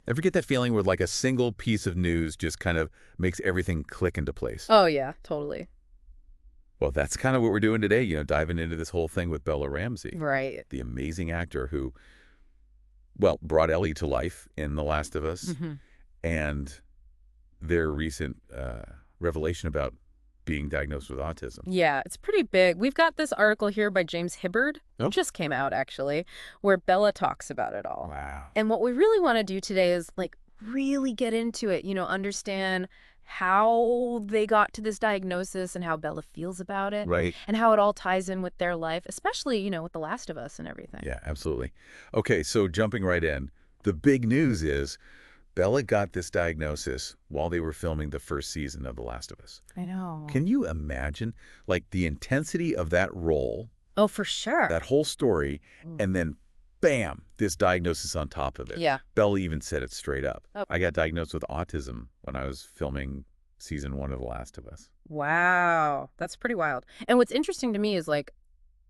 Ever get that feeling where like a single piece of news just kind of makes everything click into place? Oh, yeah, totally. Well, that's kind of what we're doing today, diving into this whole thing with Bella Ramsey, Right. the amazing actor who, well, brought Ellie to life in The Last of Us, Hmm. and their recent revelation about being diagnosed with autism. Yeah, it's pretty big. We've got this article here by James Hibbard, Oh, just came out actually, where Bella talks about it all. wow. And what we really want to do today is like really get into it, understand how they got to this diagnosis and how Bella feels about it Right. and how it all ties in with their life, especially, with The Last of Us and everything. Yeah, absolutely. Okay, so jumping right in, the big news is Bella got this diagnosis while they were filming the first season of The Last of Us. I know. Can you imagine, like, the intensity of that role, Oh, for sure. that whole story, Mm. and then, bam, this diagnosis on top of it? Yeah. Bella even said it straight up. Oh. I got diagnosed with autism when I was filming season 1 of The Last of Us. Wow. That's pretty wild. And what's interesting to me is like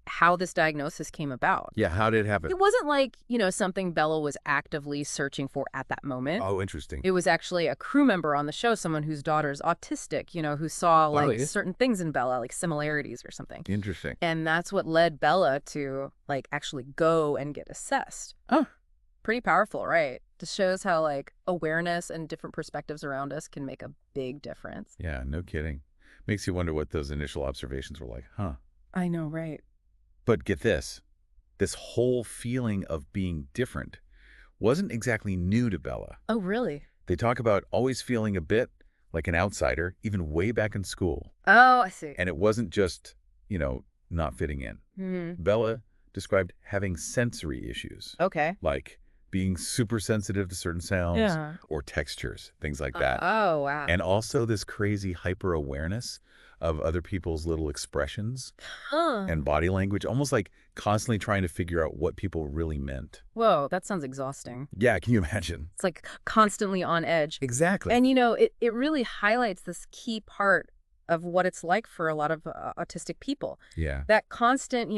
how this diagnosis came about. Yeah, how did it happen? It wasn't like, something Bella was actively searching for at that moment. Oh, interesting. It was actually a crew member on the show, someone whose daughter's autistic, who saw like yeah. certain things in Bella, like similarities or something. Interesting. And that's what led Bella to like actually go and get assessed. Oh. Pretty powerful, right? Just shows how like awareness and different perspectives around us can make a big difference. Yeah, no kidding. Makes you wonder what those initial observations were like, huh? I know, right? But get this whole feeling of being different wasn't exactly new to Bella. Oh, really? They talk about always feeling a bit like an outsider, even way back in school. Oh, I see. And it wasn't just, not fitting in. Hmm. Bella described having sensory issues, Okay. like being super sensitive to certain sounds Yeah. or textures, things like that. Oh, wow. And also this crazy hyper-awareness of other people's little expressions Huh. and body language, almost like constantly trying to figure out what people really meant. Whoa, that sounds exhausting. Yeah, can you imagine? It's like constantly on edge. Exactly. And, it really highlights this key part of what it's like for a lot of autistic people. Yeah. That constant,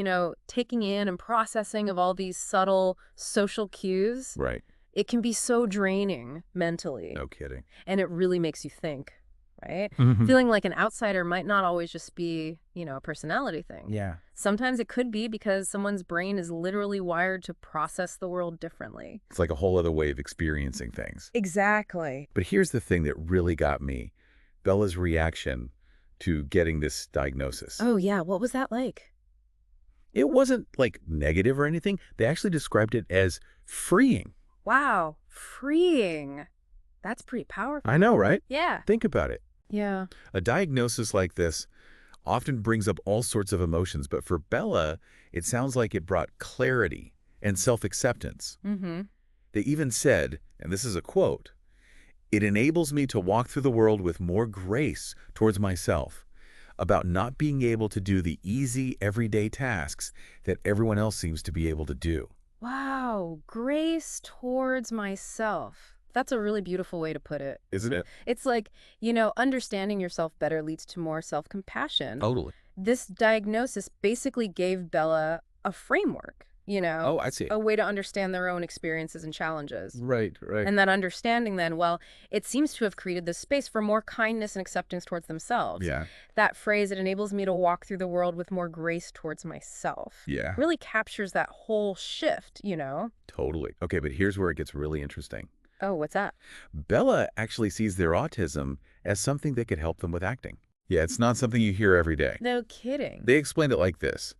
taking in and processing of all these subtle social cues, Right. it can be so draining mentally. No kidding. And it really makes you think, right? Mhm. Feeling like an outsider might not always just be, a personality thing. Yeah. Sometimes it could be because someone's brain is literally wired to process the world differently. It's like a whole other way of experiencing things. Exactly. But here's the thing that really got me. Bella's reaction to getting this diagnosis. Oh, yeah. What was that like? It wasn't like negative or anything. They actually described it as freeing. Wow. Freeing. That's pretty powerful. I know, right? Yeah. Think about it. Yeah. A diagnosis like this often brings up all sorts of emotions, but for Bella, it sounds like it brought clarity and self-acceptance. Mm-hmm. They even said, and this is a quote, "It enables me to walk through the world with more grace towards myself, about not being able to do the easy, everyday tasks that everyone else seems to be able to do." Wow. Grace towards myself. That's a really beautiful way to put it. Isn't it? It's like, understanding yourself better leads to more self-compassion. Totally. This diagnosis basically gave Bella a framework, Oh, I see. a way to understand their own experiences and challenges. Right, right. And that understanding then, well, it seems to have created this space for more kindness and acceptance towards themselves. Yeah, That phrase, "it enables me to walk through the world with more grace towards myself," yeah, really captures that whole shift, totally. Okay, but here's where it gets really interesting. Oh, what's that? Bella actually sees their autism as something that could help them with acting. Yeah, it's not something you hear every day. No kidding. They explained it like this.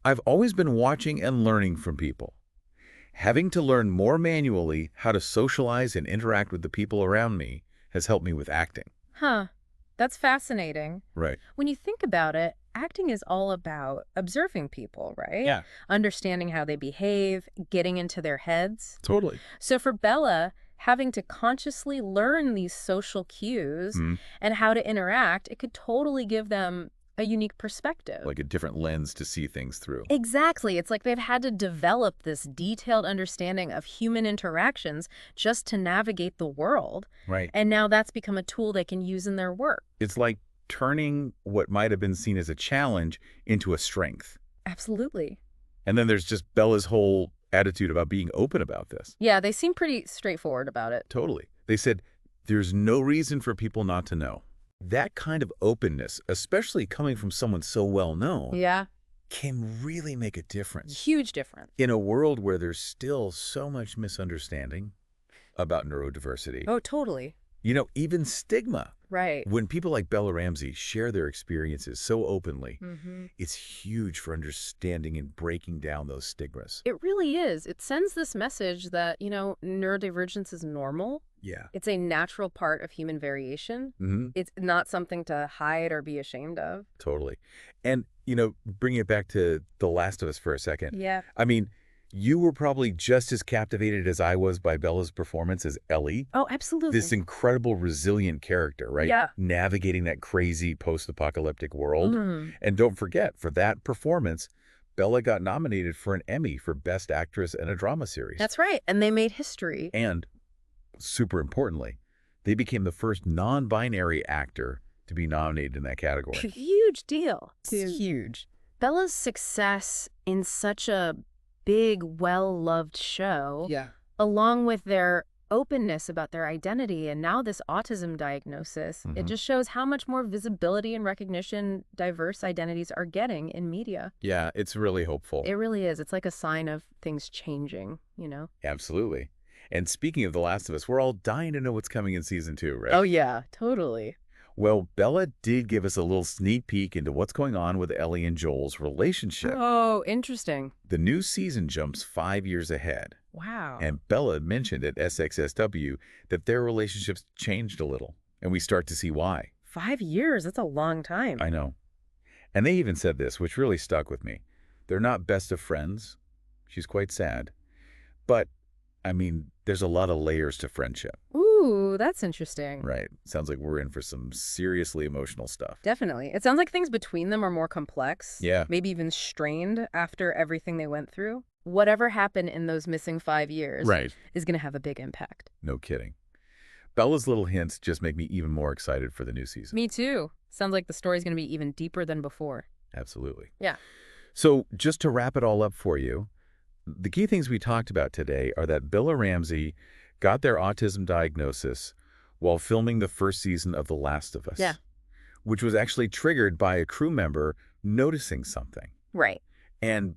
"I've always been watching and learning from people. Having to learn more manually how to socialize and interact with the people around me has helped me with acting." Huh. That's fascinating. Right. When you think about it, acting is all about observing people, right? Yeah, Understanding how they behave, getting into their heads. totally. So for Bella, having to consciously learn these social cues Mhm. and how to interact, it could totally give them a unique perspective. Like a different lens to see things through. Exactly. It's like they've had to develop this detailed understanding of human interactions just to navigate the world. Right. And now that's become a tool they can use in their work. It's like turning what might have been seen as a challenge into a strength. Absolutely. And then there's just Bella's whole attitude about being open about this. Yeah, they seem pretty straightforward about it. Totally. They said, there's no reason for people not to know. That kind of openness, especially coming from someone so well known, Yeah, can really make a difference. huge difference. In a world where there's still so much misunderstanding about neurodiversity, Oh, totally. even stigma. Right. When people like Bella Ramsey share their experiences so openly, Mm-hmm. it's huge for understanding and breaking down those stigmas. It really is. It sends this message that, neurodivergence is normal. Yeah. It's a natural part of human variation. Mm-hmm. It's not something to hide or be ashamed of. Totally. And, bringing it back to The Last of Us for a second. Yeah. I mean, you were probably just as captivated as I was by Bella's performance as Ellie. Oh, absolutely. This incredible, resilient character, right? Yeah. Navigating that crazy post-apocalyptic world. Mm. And don't forget, for that performance, Bella got nominated for an Emmy for Best Actress in a Drama Series. That's right. And they made history. And, super importantly, they became the first non-binary actor to be nominated in that category. Huge deal. It's huge. Bella's success in such a big, well-loved show, Yeah. along with their openness about their identity and now this autism diagnosis, it Mhm. just shows how much more visibility and recognition diverse identities are getting in media. Yeah, it's really hopeful. It really is. It's like a sign of things changing, Absolutely. And speaking of The Last of Us, we're all dying to know what's coming in season 2, right? Oh, yeah, totally. Well, Bella did give us a little sneak peek into what's going on with Ellie and Joel's relationship. Oh, interesting. The new season jumps 5 years ahead. Wow. And Bella mentioned at SXSW that their relationship's changed a little, and we start to see why. 5 years, that's a long time. I know. And they even said this, which really stuck with me. They're not best of friends. She's quite sad. But, there's a lot of layers to friendship, Ooh, that's interesting. right? Sounds like we're in for some seriously emotional stuff. Definitely. It sounds like things between them are more complex. Yeah. Maybe even strained after everything they went through. Whatever happened in those missing 5 years is going to have a big impact. No kidding. Bella's little hints just make me even more excited for the new season. Me too. Sounds like the story's going to be even deeper than before. Absolutely. Yeah. So just to wrap it all up for you, the key things we talked about today are that Bella Ramsey got their autism diagnosis while filming the first season of The Last of Us. Yeah. Which was actually triggered by a crew member noticing something. Right. And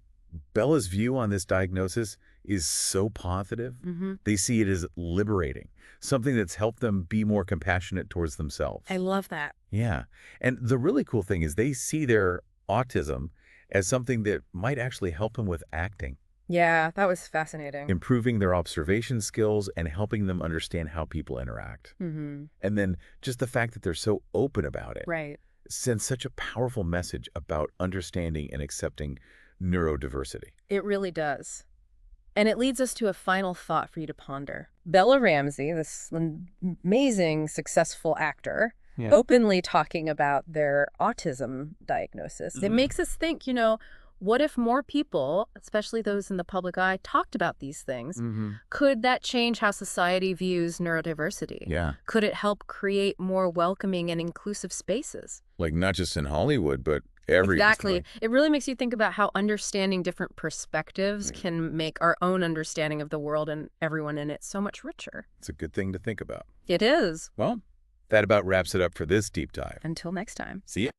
Bella's view on this diagnosis is so positive. Mm-hmm. They see it as liberating, something that's helped them be more compassionate towards themselves. I love that. Yeah. And the really cool thing is they see their autism as something that might actually help them with acting, Yeah, that was fascinating. improving their observation skills and helping them understand how people interact. Mm-hmm. And then just the fact that they're so open about it Right. sends such a powerful message about understanding and accepting neurodiversity. It really does. And it leads us to a final thought for you to ponder. Bella Ramsey, this amazing, successful actor, Yeah. openly talking about their autism diagnosis. It Mhm. makes us think, what if more people, especially those in the public eye, talked about these things? Mm-hmm. Could that change how society views neurodiversity? Yeah. Could it help create more welcoming and inclusive spaces? Like not just in Hollywood, but everywhere. Exactly. It really makes you think about how understanding different perspectives can make our own understanding of the world and everyone in it so much richer. It's a good thing to think about. It is. Well, that about wraps it up for this deep dive. Until next time. See ya.